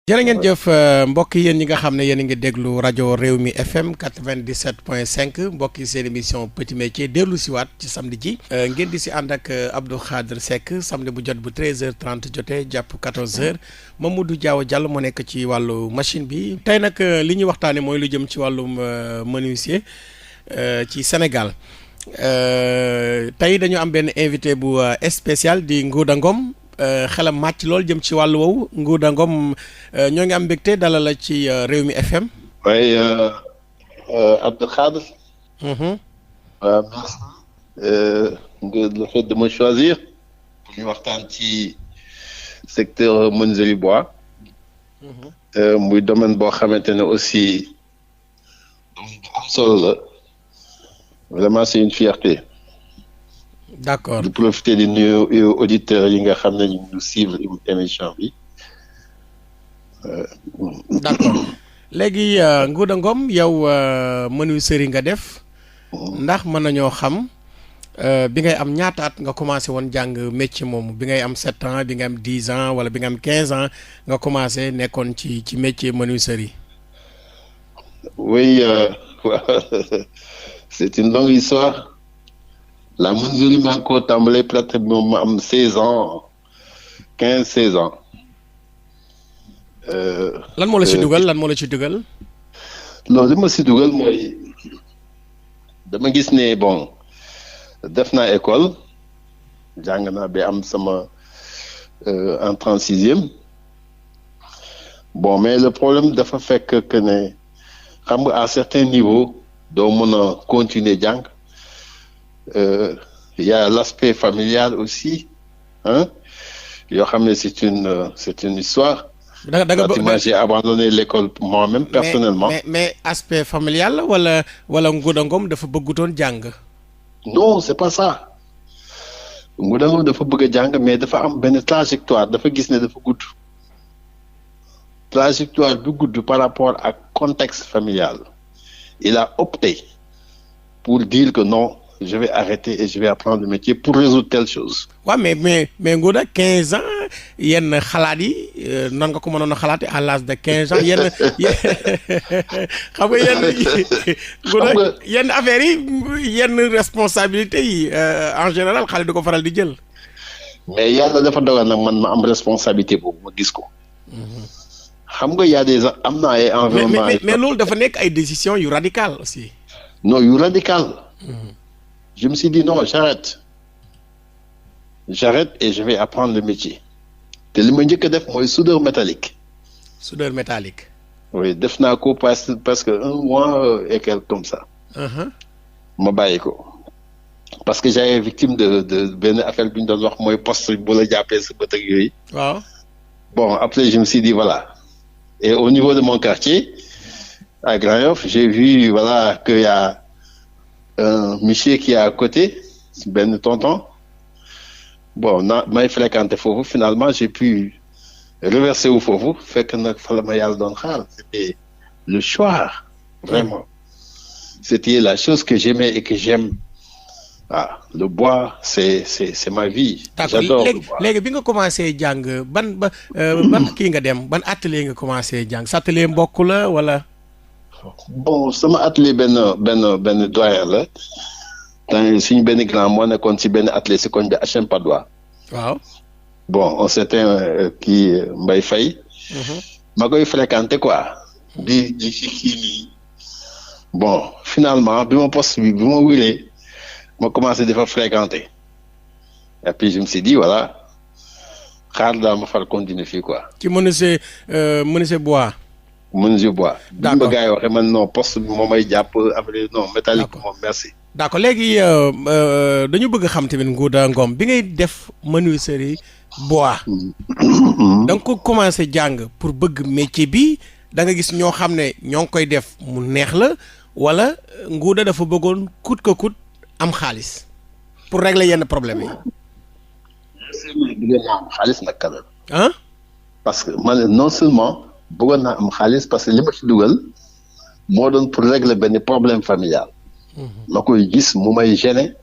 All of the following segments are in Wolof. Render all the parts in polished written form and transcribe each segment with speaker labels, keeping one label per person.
Speaker 1: jërë ngeen jëf mbokk yi yéen ñi nga xam ne yéen a ngi déglu rajo Rewmi FM 97.5 mbokk yi seen émission petit métier dellu si waat ci samedi ji ngeen di si ànd ak Abdou Khadre Seck samedi bu jot bu 13h30 jotee jàpp 14h Mamadou Diaw Diallo moo nekk ci wàllu machine bi. tey nag li ñuy waxtaanee mooy lu jëm ci wàllum menuisier ci Sénégal tey dañu am benn invité bu spécial di Ngouda Ngom. xelam màcc lool jëm ci wàllu woowu Ngouda Ngom ñoo ngi am mbégte dalal la ci Rewmi FM.
Speaker 2: oui Abdou Khadre. Merci. Le fait de me choisir pour ñu waxtaan ci secteur menuiserie bois. muy domaine boo xamante ne aussi am solo la vraiment c'est une fierté.
Speaker 1: D'accord
Speaker 2: di profiter di nuyu auditeurs yi nga xam ne ñu ngi suivre émission bi.
Speaker 1: D'accord léegi Ngouda Ngom yow menuiserie nga def. ndax mën nañoo xam bi ngay am ñaata at nga commencé woon jàng métier moomu bi ngay am 7 ans bi nga am 10 ans wala bi nga am 15 ans nga commencé nekkoon ci métier menuiserie.
Speaker 2: Oui, c'est une longue histoire. La menuiserie maa ngi ko tàmbalee pratiquement ma am 16 ans 15-16 ans.
Speaker 1: lan moo la ci dugal lan moo la ci dugal.
Speaker 2: loolu li ma ci dugal mooy dama gis ne bon def naa école jàng naa ba am sama entrée en sixième bon mais le problème dafa fekk que ne xam nga à certain niveau doo mën a continuer jàng. Il y a l'aspect familial aussi hein yoo xam ne c'est une histoire. Pratiquement j'ai abandonné l'école moi-même personnellement.
Speaker 1: mais aspect familial la wala Ngouda Ngom dafa bëggutoon jàng.
Speaker 2: non c'est pas ça Ngouda Ngom dafa bëgg a jàng mais dafa am benn trajectoire dafa gis ne dafa gudd. trajectoire bi gudd par rapport ak contexte familial il a opté pour dire que non. Je vais arrêter et je vais apprendre le métier pour résoudre telle chose.
Speaker 1: waaw mais Ngouda 15 ans yenn xalaat yi nan nga ko mënoon a xalaat à l'âge de 15 ans yenn xam nga Ngouda yenn affaires yi yenn responsabilités yi en général xale du ko faral di jël.
Speaker 2: mais yàlla dafa dogal nag man ma am responsabilité boobu ma gis ko. xam nga y a des am na ay environnement.
Speaker 1: mais loolu dafa nekk ay décisions yu radicales aussi.
Speaker 2: non yu radical. Je me suis dit non, j'arrête et je vais apprendre le métier. te li ma njëkk a def mooy soudeur métallique.
Speaker 1: soudeur métallique.
Speaker 2: oui def naa ko parce que 1 mois et quelque comme ça. ma bàyyi ko. parce que j'avais victime de benn affaire bi ñu doon wax mooy poste bu la jàppee sa bët ak yooyu.
Speaker 1: waaw.
Speaker 2: bon après je me suis dit voilà. et au niveau de mon quartier à Grand Yoff j'ai vu voilà que y a un monsieur qui est à côté benn tonton bon may fréquenté foofu finalement j'ai pu reverser wu foofu fekk nag fa la ma yàlla doon xaar c'était le choix vraiment c'était la chose que j'aimais et que j'aime le bois c'est ma vie. J'adore le bois.
Speaker 1: léegi bi nga commencé jàng ban kii nga dem ban atelier nga commencé jàng sa atelier mbokk la wala.
Speaker 2: bon sama atelier benn doyen la temps suñu benn grand moo nekkoon ci benn atelier ci koñ bi HM Padois.
Speaker 1: waaw.
Speaker 2: bon on s'était kii Mbaye Faye. ma koy fréquenter quoi. di kii nii. bon finalement bi ma poste bi ma wéree ma commencé di fa fréquenter et puis je me suis dit voilà xaar daal ma far continuer fii quoi.
Speaker 1: ci menuisier bois.
Speaker 2: menuisier bois.
Speaker 1: d'accord
Speaker 2: bi ma gars yi waxee man non poste bi moom may jàpp après non métallique moom merci.
Speaker 1: d'accord léegi dañu bëgg xam tamit Ngouda Ngom bi ngay def menuiserie bois. da nga ko commencé jàng pour bëgg métier bi da nga gis ñoo xam ne ñoo ngi koy def mu neex la wala Ngouda dafa bëggoon coûte que coûte am xaalis pour régler yenn problème yi.
Speaker 2: bëggoon naa am xaalis nag quand même.
Speaker 1: ah.
Speaker 2: parce que man non seulement bëggoon naa am xaalis parce que li ma ci dugal moo doon pour régler benn problème familial. ma koy gis mu may gêner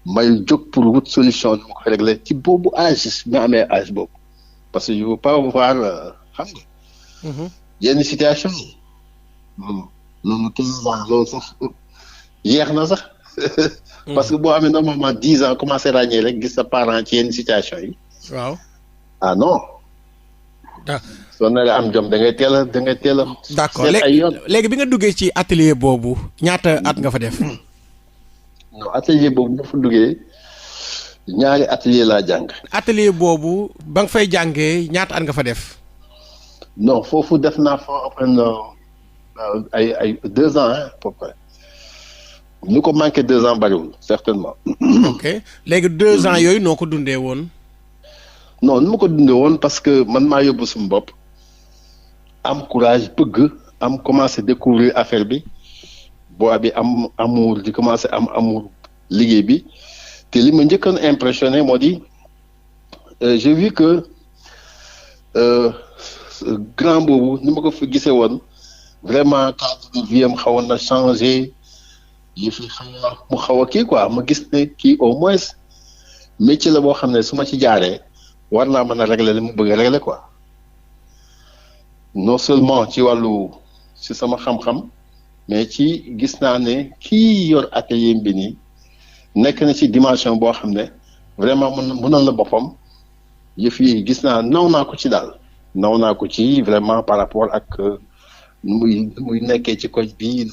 Speaker 2: may jóg pour wut solution nu ma koy régler ci boobu âge ma amee âge boobu parce que je veux pas voir xam nga yenn situation yi loolu 15 ans loolu sax yeex na sax. parce que boo amee normalement 10 ans commencé ràññee rek gis sa parent ci yenn situation yi.
Speaker 1: waaw.
Speaker 2: ah non. soo naree am jom da ngay teel a
Speaker 1: d'accord léegi bi nga duggee ci atelier boobu ñaata at nga fa def.
Speaker 2: non atelier boobu bu fa duggee ñaari atelier laa jàng.
Speaker 1: atelier boobu ba nga fay jàngee ñaata at nga fa def.
Speaker 2: non foofu def naa fa ay 2 ans à peu près. lu ko manqué 2 ans bariwul certainement.
Speaker 1: ok léegi 2 ans yooyu noo ko dundee woon.
Speaker 2: non nu ma ko dundee woon parce que man maa yóbbu suñu bopp am courage bëgg am commencé découvrir affaire bi boo bi am amour di commencé am amour liggéey bi te li ma njëkkoon impressionné moo di j'ai vu que grand boobu ni ma ko fi gisee woon vraiment cadre de vie am xawoon na changé. yi fi mu xaw a kii quoi ma gis ne kii au moins métier la boo xam ne su ma ci jaaree war naa mën a régler li mu bëgg a régler quoi non seulement ci wàllu ci sama xam-xam mais ci gis naa ne kii yor atelier bi nii nekk na ci dimension boo xam ne vraiment mënoon la boppam yëf yi gis naw naa ko ci daal naw naa ko ci vraiment par rapport ak nu muy nekkee ci koñ bi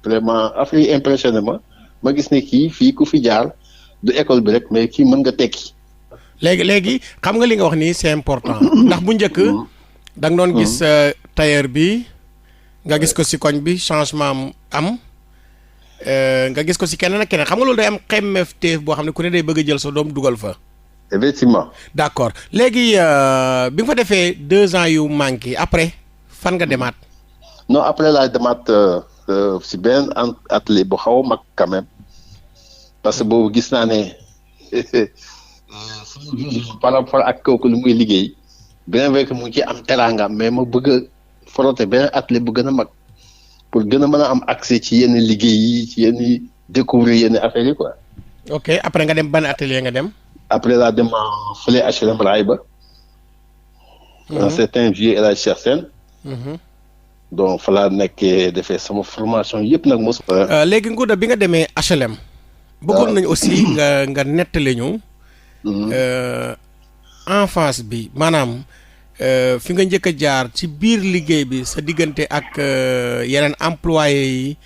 Speaker 2: vraiment affaire yi impressionné ma gis ne kii fii ku fi jaar du école bi rek mais kii mën nga tekki. léegi
Speaker 1: xam nga li nga wax nii c'est important. ndax bu njëkk da nga doon gis tailleur bi nga gis ko ci koñ bi changement am nga gis ko ci keneen ak keneen xam nga loolu day am xemmefteef boo xam ne ku ne day bëgg a jël sa doom dugal fa.
Speaker 2: effectivement.
Speaker 1: d'accord léegi bi nga fa defee 2 ans yu manqué après fan nga demaat.
Speaker 2: non après laa demaat. si benn atelier bu xaw a mag quand même parce que boobu gis naa ne par rapport ak kooku lu muy liggéey bien vrai que mu ngi ci am teraangam mais ma bëgg a frotter benn atelier bu gën a mag pour gën a mën a am accès ci yenn liggéey yi ci yenn découvrir yenn affaires yi quoi.
Speaker 1: ok après nga dem ban atelier nga dem.
Speaker 2: après laa dem fële HLM Raay ba. un certain vieux El Hadj Cheikh Sène. donc fa laa nekkee defee sama formation yëpp nag mos.
Speaker 1: léegi Ngouda bi nga demee HLM. bëggoon nañu aussi nga nettali ñu. enfance bi maanaam fi nga njëkk a jaar ci biir liggéey bi sa diggante ak yeneen employé yi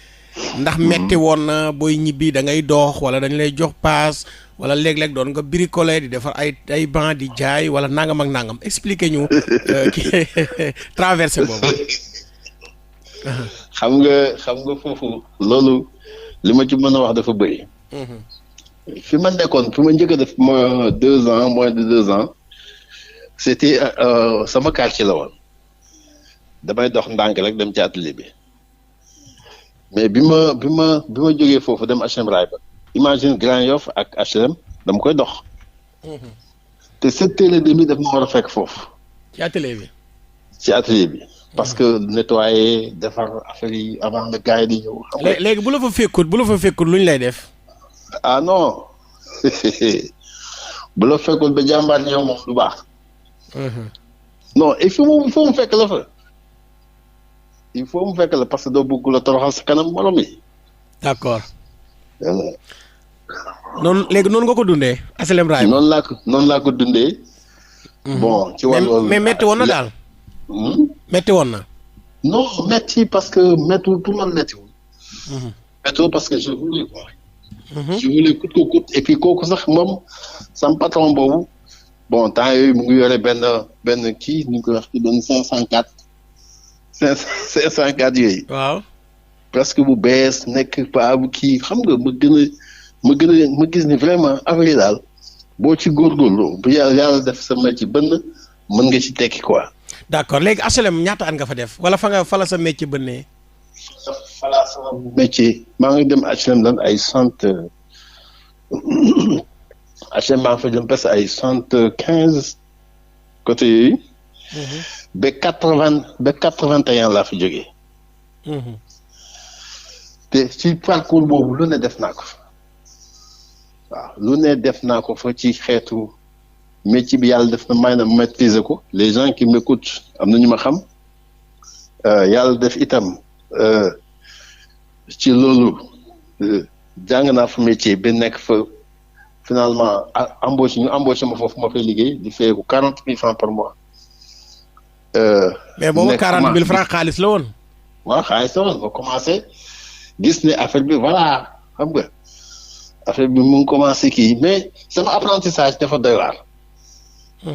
Speaker 1: ndax metti woon na booy ñibbi da ngay dox wala dañ lay jox paas wala léeg-léeg doon nga bricoler di defar ay banc di jaay wala nangam ak nangam expliquer ñu traversé boobu.
Speaker 2: xam nga foofu loolu li ma ci mën a wax dafa bëri. fi ma nekkoon fi ma njëkk a def moins de 2 ans c'était sama quartier la woon damay dox ndànk rek dem ci atelier bi mais bi ma jógee foofu dem HLM Raay ba imagine Grand Yoff ak HLM dama koy dox. te 7h30 daf ma war a fekk foofu.
Speaker 1: ci atelier bi.
Speaker 2: parce que nettoyer defar affaire yi avant le gars yi di ñëw.
Speaker 1: léegi bu la fa fekkut lu ñu lay def.
Speaker 2: ah non bu la fekkul ba jàmbaar ñëw moom du baax. non il faut mu fekk la fa. il faut mu fekk la parce que doo bëgg la toroxal sa kanam morom yi.
Speaker 1: d'accord. noonu nga ko dundee. HLM Raay
Speaker 2: noonu laa ko dundee. bon ci wàllu.
Speaker 1: mais metti woon na daal. metti woon na.
Speaker 2: non metti parce que mettiwul pour man mettiwul. mettiwul parce que je voulais quoi. je voulais coûte que coûte et puis kooku sax moom sam patron boobu bon temps yooyu mu ngi yore benn kii ñu koy wax ci benn 504 yooyu.
Speaker 1: waaw.
Speaker 2: presque bu bees nekk pa bu kii xam nga ma gis ni vraiment affaire yi daal boo ci góorgóorlu bu yàlla def sa métier bënn mën nga ci tekki quoi.
Speaker 1: d'accord léegi HLM ñaata at nga fa def wala fa la sa métier bënnee.
Speaker 2: fa la sama métier maa ngi dem HLM lan ay HLM maa ngi fa dem presque ay 75 côté yooyu. ba 81 laa fi jógee. te ci parcours boobu lu ne def naa ko fa waaw lu ne def naa ko fa ci xeetu métier bi yàlla def na may na maîtriser ko les gens qui m'écoutent am na ñu ma xam yàlla def itam ci loolu jàng naa fa métier ba nekk fa finalement ñu embauché ma foofu ma fay liggéey di feeku 40,000 francs par mois.
Speaker 1: mais boobu 40,000 francs xaalis la woon.
Speaker 2: waaw xaalis la woon ma commencé gis ne affaire bi voilà xam nga affaire bi mu ngi commencé kii mais sama apprentissage dafa doy waar.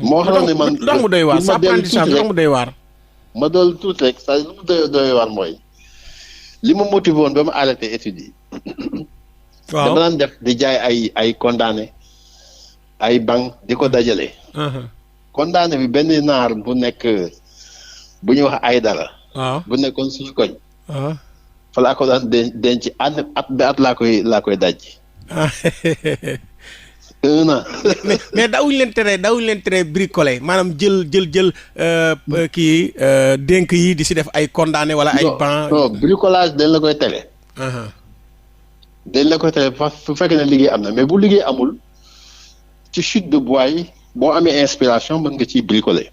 Speaker 2: moo xam ne man
Speaker 1: lu mu doy waar sa apprentissage lu mu doy waar.
Speaker 2: ma dool tuuti rek c'est-à-dire lu mu doy waar mooy li ma motivé woon ba ma arrêté études yi. waaw dama daan def di jaay ay condamné ay banque di ko dajale. condamné bi benn naar bu nekk bu ñuy wax ay dara.
Speaker 1: waaw
Speaker 2: bu nekkoon suñu koñ. fa laa ko daan denc at laa koy daj. 1 an.
Speaker 1: mais daawuñu leen tere bricoler maanaam jël kii dénk yi di si def ay condamné wala ay banc.
Speaker 2: non bricolage dañ la koy tere. dañ la koy tere fu fekkee ne liggéey am na mais bu liggéey amul ci chute de bois yi boo amee inspiration mën nga ciy bricoler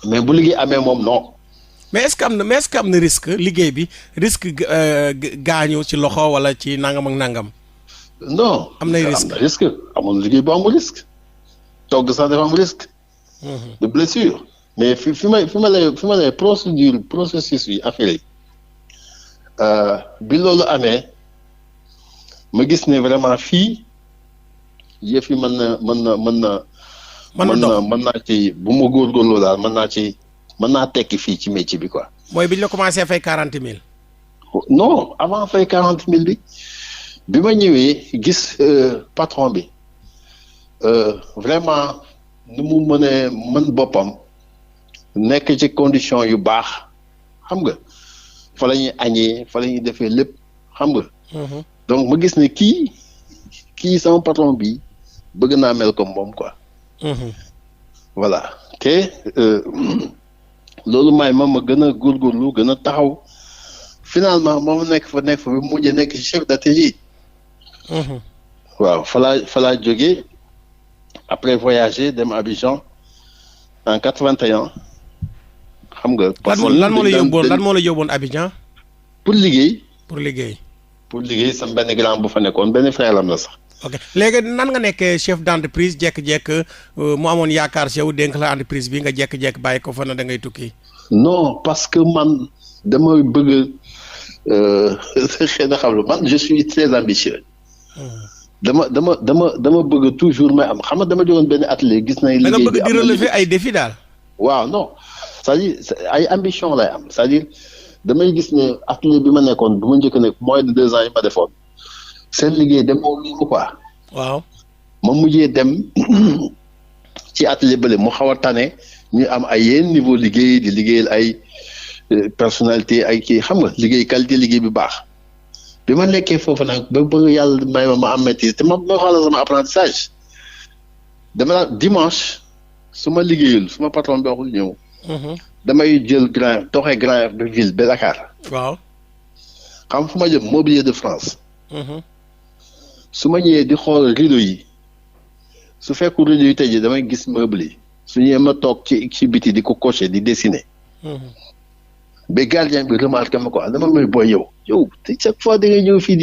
Speaker 2: mais bu liggéey amee moom non.
Speaker 1: mais est-ce que am na risque liggéey bi risque gaañu ci loxo wala ci nangam ak nangam.
Speaker 2: non
Speaker 1: am na
Speaker 2: risque amul liggéey bu amul risque togg sax dafa am risque. de blessure mais fi ma lay processus yi affaire yi bi loolu amee ma gis ne vraiment fii yëf yi mën naa ci bu ma góorgóorloo daal mën naa tekki fii ci métier bi quoi.
Speaker 1: mooy bi ñu la commencé fay 40,000.
Speaker 2: non avant fay 40,000 bi ma ñëwee gis patron bi vraiment nu mu mën boppam nekk ci condition yu baax xam nga fa la ñuy añee fa la ñuy defee lépp xam nga. donc ma gis ne kii sama patron bi bëgg naa mel comme moom quoi. voilà te loolu may ma gën a góorgóorlu gën a taxaw finalement ma nekk fa ba mujj nekk chef d'atelier. waaw fa laa jógee après voyager dem Abidjan en 81 xam nga.
Speaker 1: lan moo la yóbboon Abidjan.
Speaker 2: pour liggéey.
Speaker 1: pour liggéey
Speaker 2: sama benn grand bu fa nekkoon benn frère am la sax.
Speaker 1: ok léegi nan nga nekkee chef d'entreprise jekk-jekk mu amoon yaakaar si yow dénk la entreprise bi nga jekk-jekk bàyyi ko fa na da ngay tukki.
Speaker 2: non parce que man dama bëgg xëy na xam lu man je suis très ambitieux. dama bëgg toujours may am xam nga dama jógoon benn atelier gis nañ. liggéey bi am na
Speaker 1: bëgg di relever ay défis daal.
Speaker 2: waaw non c'est-à-dire ay ambition lay am c'est-à-dire damay gis ne atelier bi ma nekkoon bu ma njëkk nekk moins de 2 ans yi ma defoon seen liggéey demoo lu quoi.
Speaker 1: waaw
Speaker 2: ma mujjee dem ci atelier bële mu xaw a tane ñu am ay yenn niveau liggéey di liggéeyal ay personnalité ay kii xam nga liggéey qualité liggéey bi baax. bi ma nekkee foofu nag ba bëgg yàlla may ma am maîtrise te ma xoolal sama apprentissage dama dimanche su ma liggéeyul su ma patron bi waxul ñëw. damay jël doxee Grand de ville ba Dakar.
Speaker 1: waaw
Speaker 2: xam fu ma jëm Mobilier de France. su ma ñëwee di xool rideau yi su fekkul rideau yi tëjee damay gis meuble yi su ñëwee ma toog ci biti di ko cocher di dessiner. ba gardien bi remarqué ma quoi dama may boy yow te chaque fois da ngay ñëw fii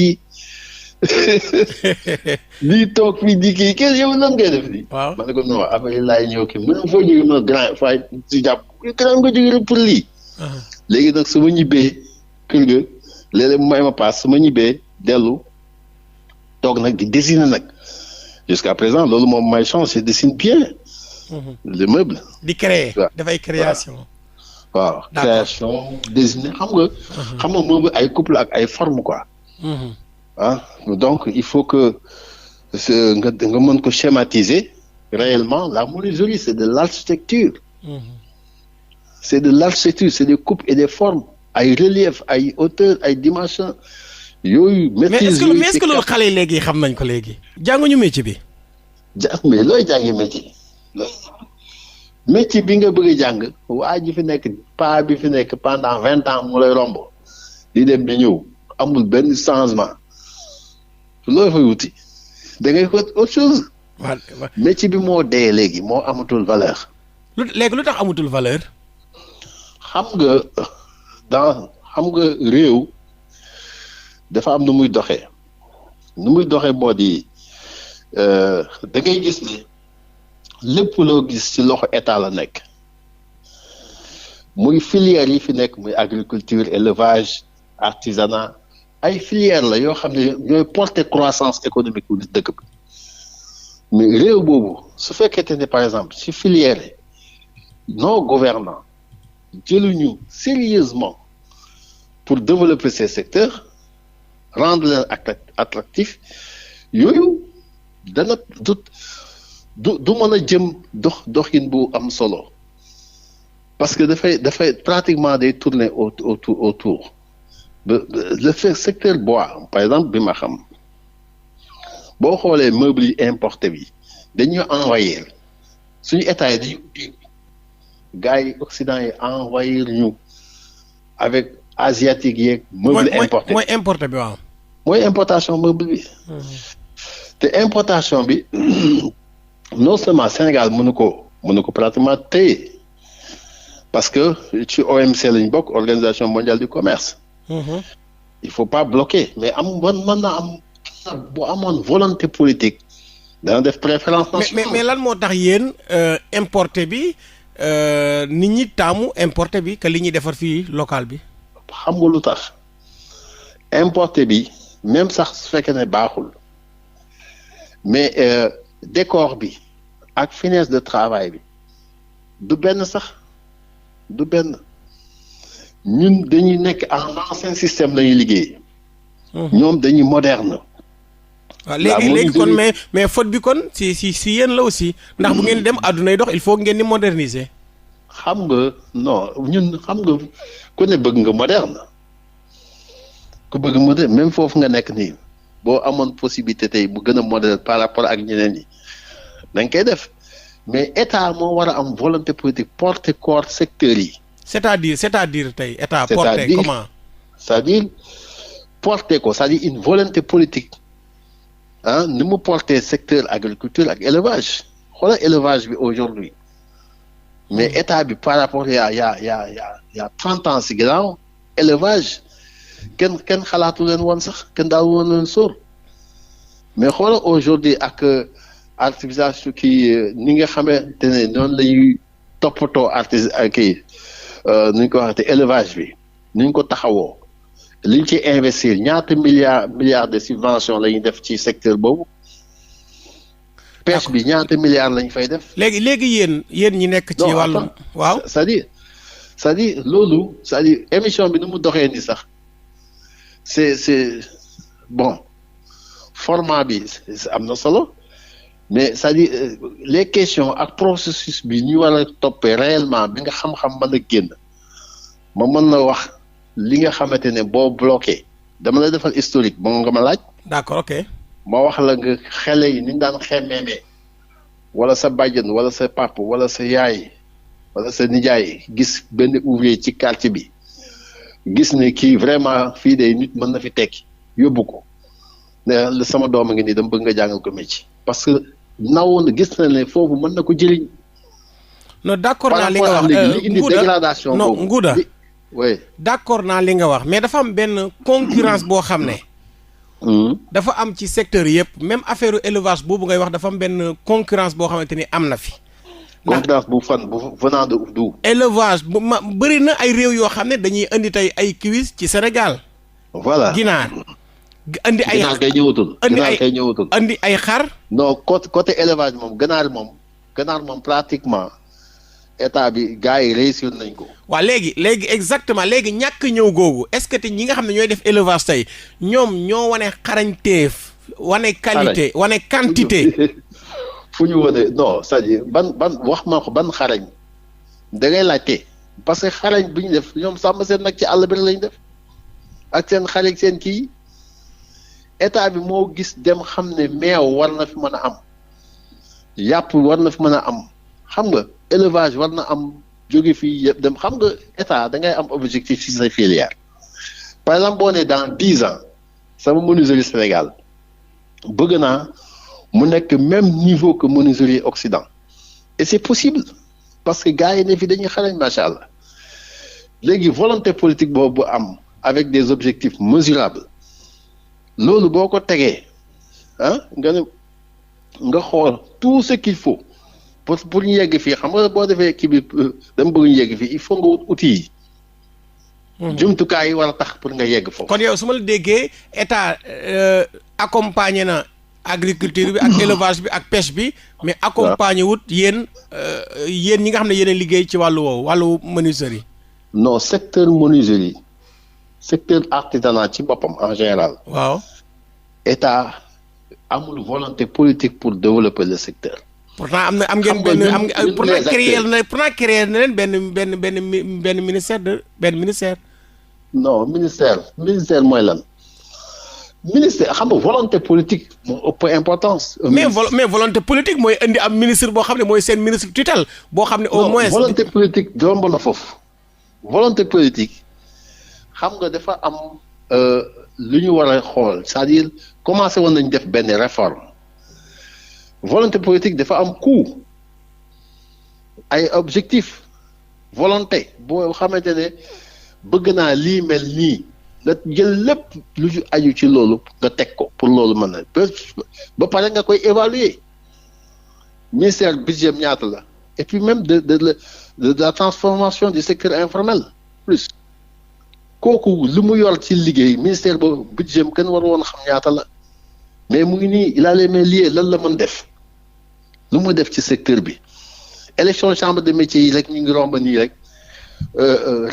Speaker 2: di toog fii di kii kenn yow lan ngay def nii.
Speaker 1: waaw
Speaker 2: ma ne ko non affaire yi laay ñëw kii mu ne foo jógee ma grand fay si jàpp grand nga jógee rek pour lii. léegi nag su ma ñibbee kër ga léeg-léeg mu may ma paas su ma ñibbee dellu toog nag di dessiner nag jusqu'à présent loolu moom may chance je dessine bien. le meuble.
Speaker 1: di créer dafay création.
Speaker 2: waaw création dessiner xam nga moom ay couple ak ay forme quoi. Donc il faut que nga mën ko schématiser réellement la menuiserie c'est de l'architecture. C'est de l'architecture, c'est des coupes et des formes ay relief ay hauteur ay dimension yooyu. maîtrise yooyu
Speaker 1: mais est-ce que loolu xale yi léegi xam nañ ko léegi. jànguñu métier bi.
Speaker 2: mais looy jàngee métier bi nga bëgg a jàng waa ji fi nekk paa bi fi nekk pendant 20 ans mu lay romb di dem di ñëw amul benn changement loolu fay wuti da ngay ko autre chose. métier bi moo dee léegi moo amatul valeur.
Speaker 1: léegi lu tax amatul valeur.
Speaker 2: xam nga xam nga réew dafa am nu muy doxee moo di da ngay gis ne lépp loo gis ci loxo état la nekk muy filières yi fi nekk muy agriculture élevage artisanat ay filières la yoo xam ne ñooy porter croissance économique bu dëkk bi mais réew boobu su fekkente ne par exemple ci filière nos gouvernants jëluñu sérieusement pour développer ces secteurs rendre leen attractif yooyu dana du mën a jëm doxin bu am solo parce que dafay pratiquement day tourner autour le secteur bois par exemple bi ma xam boo xoolee meubles yi importé bi dañuy envahir suñu état yi dañu gars yi occident yi envahir ñu avec asiatique yeeg meuble importé
Speaker 1: mooy importé bi waaw
Speaker 2: mooy importation meuble bi te importation bi non seulement Sénégal mënu ko pratiquement téye parce que ci OMC lañ bokk organisation mondiale du commerce il faut pas bloquer mais mën na am bu amoon volonté politique dana def préférence nationale
Speaker 1: mais lan moo tax yéen importé bi nit ñi taamu importé bi que li ñuy defar fii local bi
Speaker 2: xam nga lu tax importé bi même sax su fekkee ne baaxul mais décor bi ak finesse de travail bi du benn ñun dañuy nekk en ancien système la ñuy liggéey ñoom dañuy moderne
Speaker 1: waaw léegi kon mais faute bi kon si yéen la aussi ndax bu ngeen dem àdduna yi dox il faut ngeen di moderniser
Speaker 2: xam nga non ñun xam nga ku ne bëgg nga moderne même foofu nga nekk nii boo amoon possibilité tey bu gën a moderne par rapport ak ñeneen ñi da nga koy def mais état moo war a am volonté politique porter corps secteurs yi.
Speaker 1: c'est-à-dire tey état porter comment.
Speaker 2: c'est-à-dire porter ko c'est-à-dire une volonté politique ni mu porter secteur agriculture ak élevage xoolal élevage bi aujourd'hui mais état bi par rapport y a 30 ans si ginnaaw élevage kenn xalaatu leen woon sax kenn daal woon leen sóor mais xoolal aujourd'hui ak artificialisation kii ni nga xamante ne noonu la ñuy toppatoo nu ñu ko waxee élevage bi ni ñu ko taxawoo liñ ci investir ñaata milliards de subventions la ñuy def ci secteur boobu pêche bi ñaata milliards lañ fay def.
Speaker 1: léegi yéen ñi nekk ci wàllum waaw
Speaker 2: c'est-à-dire loolu c'est-à-dire émission bi nu mu doxee ni sax c'est bon format bi am na solo mais c'est-à-dire les questions ak processus bi ñu war a toppee réellement bi nga xam-xam mën a génn ma mën na wax li nga xamante ne boo bloqué dama lay defal historique moom nga ma laaj.
Speaker 1: d'accord ok.
Speaker 2: ma wax la nga xele yi ni ñu daan xemmeemee wala sa bàjjen wala sa papa wala sa yaay wala sa nijaay gis benn ouvrier ci quartier bi gis ne kii vraiment fii de nit mën na fi tekki yóbbu ko ne sama doom a ngi nii dama bëgg nga jàngal ko métier parce que nawoon gis na ne foofu mën na ko jëriñ.
Speaker 1: non d'accord naa li nga wax
Speaker 2: dégradation
Speaker 1: non Ngouda
Speaker 2: oui
Speaker 1: d'accord naa li nga wax mais dafa am benn concurrence boo xam ne. dafa am ci secteur yëpp même affaire élevage boobu ngay wax dafa am benn concurrence boo xamante ni am na fi.
Speaker 2: concurrence bu venant de d'où.
Speaker 1: élevage bëri na ay réew yoo xam ne dañuy indi tey ay cuisse ci Sénégal.
Speaker 2: voilà
Speaker 1: ginaar. indi ay
Speaker 2: ginaar kay ñëwatul.
Speaker 1: indi ay xar.
Speaker 2: non côté élevage moom ganaar moom pratiquement état bi gars yi réussir nañ ko.
Speaker 1: waaw léegi exactement léegi ñàkk ñëw googu est-ce que te ñi nga xam ne ñooy def élevage tey ñoom ñoo wane xarañteef. wane qualité wane quantité.
Speaker 2: fu ñu wane non c'est-à-dire ban wax ma ko ban xarañ da ngay laajte parce que xarañ bi ñu def ñoom sàmm seen nag ci àll bi lañ def ak seen xarañ seen kii état bi moo gis dem xam ne meew war na fi mën a am yàpp war na fi mën a am xam nga élevage war na am jóge fii yëpp dem xam nga état da ngay am objectif ci sa filière par exemple boo ne dans 10 ans sama menuiserie Sénégal bëgg naa mu nekk même niveau que menuiserie Occident et c'est possible parce que gars yi ne fi dañuy xarañ macha allah léegi volonté politique boobu am avec des objectifs mesurables loolu boo ko tegee nga xool tout ce qu'il faut pour ñu yegg fii xam nga boo defee kii bi dama bëgg ñu yegg fii il faut nga wut outils yi. jumtukaay yi war a tax pour nga yegg foofu.
Speaker 1: kon yow su ma la déggee état accompagné na agriculture bi ak élevage bi ak pêche bi. mais accompagné wut yéen ñi nga xam ne yéen a liggéey ci wàllu woowu wàllu menuiserie.
Speaker 2: non secteur menuiserie secteur artisanat ci boppam en général.
Speaker 1: waaw
Speaker 2: état amul volonté politique pour développer le secteur.
Speaker 1: pourtant am ngeen pourtant créer na leen benn ministère.
Speaker 2: non ministère mooy lan ministère xam nga volonté politique moo ëpp importance.
Speaker 1: mais volonté politique mooy indi am ministre boo xam ne mooy seen ministre tutelle boo xam ne au moins.
Speaker 2: volonté politique domb na foofu. volonté politique xam nga dafa am lu ñu war a xool c'est-à-dire commencé woon nañu def benn réforme. volonté politique dafa am coût ay objectif volonté boo xamante ne bëgg naa lii mel nii nga jël lépp lu ci aju ci loolu nga teg ko pour loolu mën na ba pare nga koy évaluer ministère budget ñaata la et puis même de la transformation du secteur informel plus kooku lu mu yor ci liggéey ministère boobu budget kenn war woon xam ñaata la mais mu ngi nii il a les mains liées lan la mën def lu mu def ci secteur bi élection chambre de métiers yi rek ñu ngi romb nii rek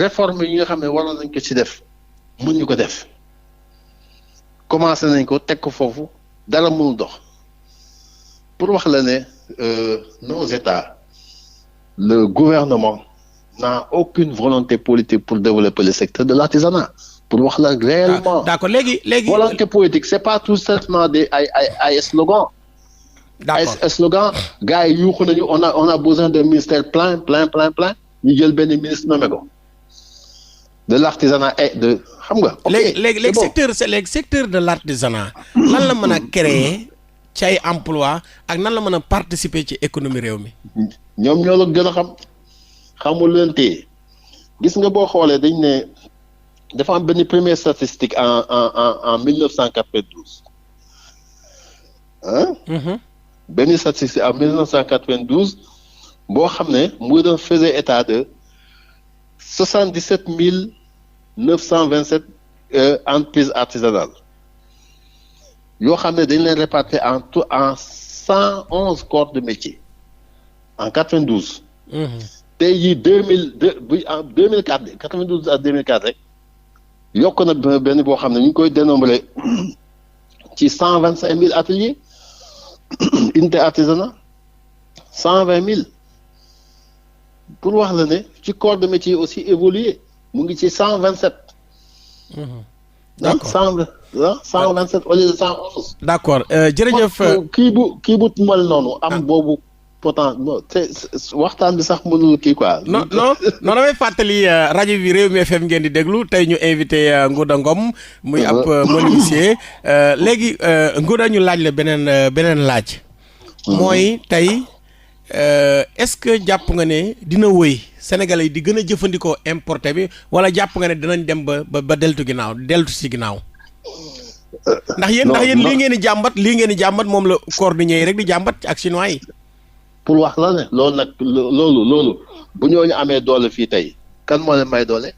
Speaker 2: réforme yi nga xam ne waroon nañ ko ci def mun ñu ko def commencé nañ ko teg ko foofu dara mënul dox pour wax la ne nos États le gouvernement n'a aucune volonté politique pour développer le secteur de l'artisanat pour wax la réellement.
Speaker 1: d'accord léegi
Speaker 2: volonté politique c'est pas tout simplement des ay slogan. d'accord ay slogan gars yi yuuxu nañu on a besoin d'un ministère plein ñu jël benn ministre nommé ko de l'artisanat et de xam nga.
Speaker 1: léegi secteur de l'artisanat lan la mën a créer ci ay emploi ak nan la mën a participer ci économie réew mi.
Speaker 2: ñoom ñoo la gën a xamul leen tee gis nga boo xoolee dañ ne dafa am benn première statistique en 1992 benn statistique en 1992 boo xam ne mu doon faisait état de 77 927 entreprises artisanales yoo xam ne dañ leen répartir en 111 corps de métier en 92. tey jii 2004 92 à 2004 rek yokk na benn boo xam ne ñu ngi koy dénombré ci 125 000 ateliers unité artisanat 120 000 pour wax la ne ci corps de métier aussi évolué mu ngi ci 127.
Speaker 1: d'accord
Speaker 2: 127 au lieu de 111.
Speaker 1: d'accord jërëjëf.
Speaker 2: kii bu mel noonu am boobu. pourtant non waxtaan bi sax mënul kii quoi.
Speaker 1: non damay fàttali rajo bi Rewmi FM ngeen di déglu tey ñu invité Ngouda Ngom muy ab menuisier léegi Ngouda ñu laaj la beneen laaj. mooy tey est-ce que jàpp nga ne dina wëy Sénégalais yi di gën a jëfandikoo importé bi wala jàpp nga ne dinañ dem ba deltu si ginnaaw. ndax yéen lii ngeen di jàmbat moom la cordonnier yi rek di jàmbat ak chinois yi.
Speaker 2: pour wax la ne loolu nag loolu bu ñooñu amee doole fii tey kan moo leen may doole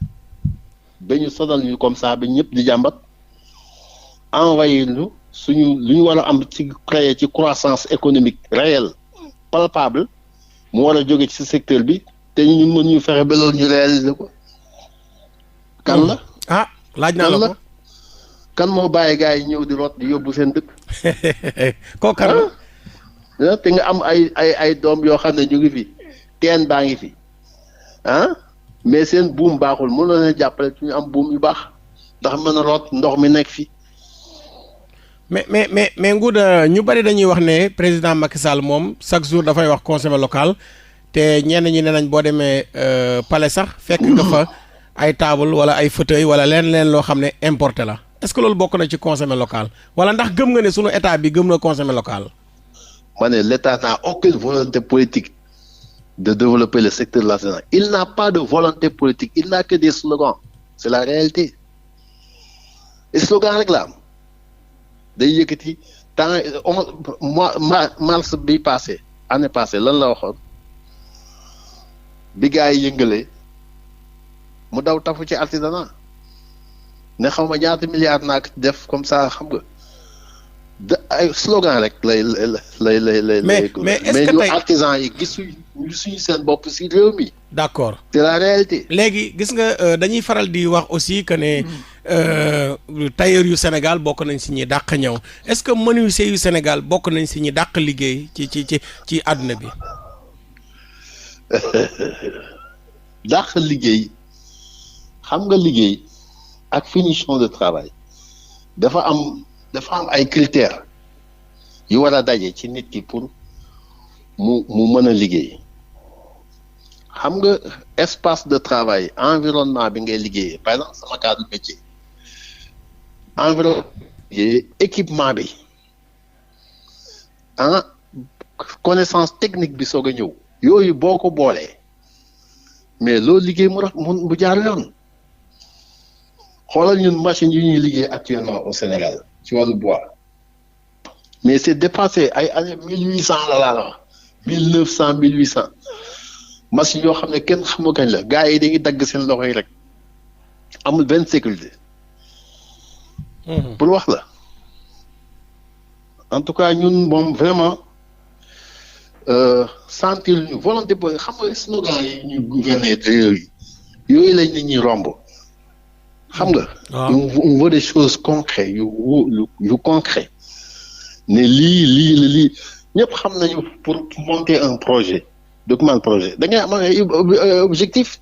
Speaker 2: ba ñu sonal ñu comme ça ba ñëpp di jàmbat envahir ñu suñu lu ñu war a am ci créer ci croissance économique réelle palpable mu war a jóge ci secteur bi te ñu mën ñu fexe ba loolu ñu réaliser ko kan la.
Speaker 1: laaj naa la ko
Speaker 2: kan moo bàyyi gars yi ñëw di root di yóbbu seen dëkk.
Speaker 1: kooku
Speaker 2: te nga am ay doom yoo xam ne ñu ngi fi teen baa ngi fi mais seen buum baaxul mënoo leen jàppale ci ñu am buum yu baax ndax mën a root ndox mi nekk fi.
Speaker 1: mais Ngouda ñu bari dañuy wax ne président Macky Sall moom chaque jour dafay wax consommer local te ñenn ñi ne nañ boo demee palais sax fekk nga fa ay table wala ay fauteuil wala leen loo xam ne importé la est-ce que loolu bokk na ci consommer local wala ndax gëm nga ne sunu état bi gëm na consommer local.
Speaker 2: ma ne l'État n'a aucune volonté politique de développer le secteur de l'artisanat. Il n'a pas de volonté politique, il n'a que des slogans. C'est la réalité. Et slogan rek la am day yëkkati mars bi passé année passée lan la waxoon bi gars yi yëngalee mu daw tafu ci artisanat ne xaw ma ñaata milliards naa ko def comme ça xam nga ay slogan rek lay.
Speaker 1: mais est-ce que
Speaker 2: ñu
Speaker 1: tey
Speaker 2: artisans yi gisuñu seen bopp si réew mi.
Speaker 1: d'accord
Speaker 2: c'est la réalité.
Speaker 1: léegi gis nga dañuy faral di wax aussi que ne tailleur yu Sénégal bokk nañ si ñi dàq ñëw est-ce que menuisier yu Sénégal bokk nañ si ñi dàq liggéey ci àdduna bi.
Speaker 2: dàq liggéey xam nga liggéey ak finition de travail dafa am ay critères yu war a daje ci nit ki pour mu mën a liggéey xam nga espace de travail environnement bi ngay liggéeyee par exemple sama cadre métier environnement équipement bi connaissance technique bi soog a ñëw yooyu boo ko boolee mais loolu liggéey mu jaar yoon xoolal ñun machine yu ñuy liggéey actuellement au Sénégal ci wàllu bois mais c'est dépassé ay années 1800 la wax 1900 1800 machine yoo xam ne kenn xamu kañ la gars yi dañuy dagg seen loxo yi rek amul benn sécurité. pour wax la en tout cas ñun moom vraiment sentir ñu volonté boobu xam nga slogan yi ñu gouverner yooyu lañ nit ñi romb. xam nga. on veut des choses concrètes yu concret ne lii ñëpp xam nañu pour monter un projet document projet da ngay am ay objectif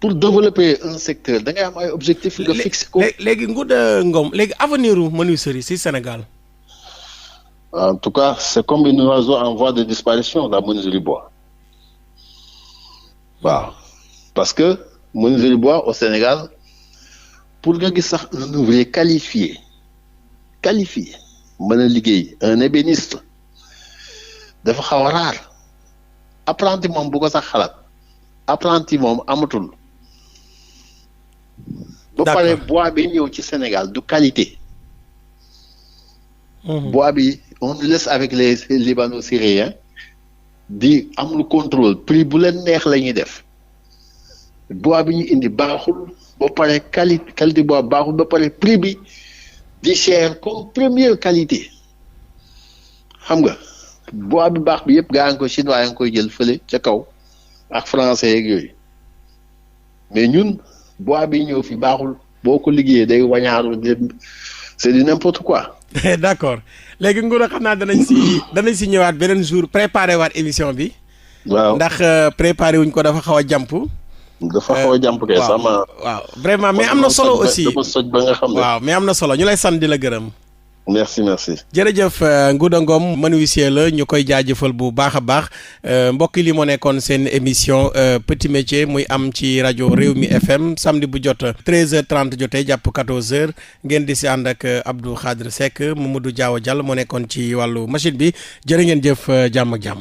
Speaker 2: pour développer un secteur da ngay am ay objectif nga fixé ko.
Speaker 1: léegi Ngouda Ngom léegi avenir u menuiserie ci Sénégal.
Speaker 2: en tout cas c'est comme un oiseau en voie de disparition la menuiserie bois waaw parce que menuiserie bois au Sénégal. pour nga gis sax un ouvrier qualifié mën a liggéey un ébéniste dafa xaw a raar apprenti moom bu ko sax xalaat apprenti moom amatul. ba pare bois bi ñëw ci Sénégal du qualité. bois bi on le laisse avec les Libano-Syriens di am lu contrôle prix bu leen neex la ñuy def bois bi ñu indi baaxul. ba pare qualité bois baaxul ba pare prix bi di cher comme première qualité xam nga bois bi baax bi yëpp gaa ngi ko chinois ngi koy jël fële ca kaw ak français yeeg yooyu mais ñun bois bi ñëw fi baaxul boo ko liggéeyee day wañaaru c'est du n'importe quoi.
Speaker 1: d'accord léegi Ngouda xam naa danañ si ñëwaat beneen jour préparer waat émission bi.
Speaker 2: waaw
Speaker 1: ndax préparer wuñ ko dafa xaw a jàmp.
Speaker 2: dafa xaw a jàmp kay sama.
Speaker 1: waaw vraiment mais am na solo aussi
Speaker 2: dafa soj ba nga xam ne.
Speaker 1: waaw mais am na solo ñu lay sant di la gërëm.
Speaker 2: merci.
Speaker 1: jërëjëf Ngouda Ngom menuisier la ñu koy jaajëfal bu baax a baax mbokk li moo nekkoon seen émission petit métier muy am ci rajo Rewmi FM samedi bu jot 13h30 jotee jàpp 14h ngeen di si ànd ak Abdou Khadre Seck Mamadou Diaw Diallo moo nekkoon ci wàllu machine bi jërë ngeen jëf jàmm ak jàmm.